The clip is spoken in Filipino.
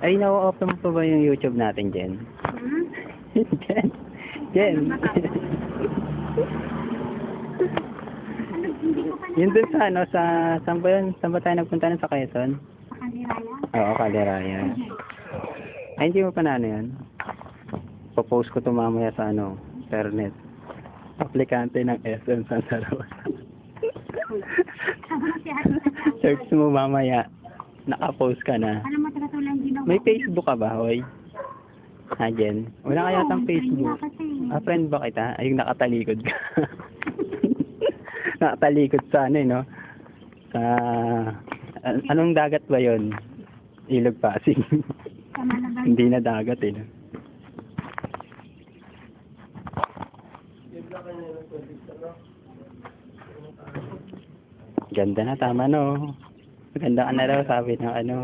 Ay, na-open mo pa ba yung YouTube natin, Jen? Hmm? Jen. Jen. Yun dun sa ano, saan ba yun? Saan ba tayo nagpunta nun sa Quezon? Sa Kandiraya? Oo, Calderaya. Ay, hindi mo pa na ano yan? Popost ko to mamaya sa ano, internet. Aplikante ng SM Santa Rosa. Search mo mamaya. Naka-post ka na. Alam mo, taga-tulang ginawa. May Facebook ka ba, hoy? Ha, Jen? Wala kaya tang Facebook. Friend ba kita? Ay, yung nakatalikod ka. Nakatalikod sa ano, no? Sa... anong dagat ba yon? Ilog Pasig. Hindi na dagat, eh. No? Ganda na, tama, no? Maganda ka na daw, sabi ng ano.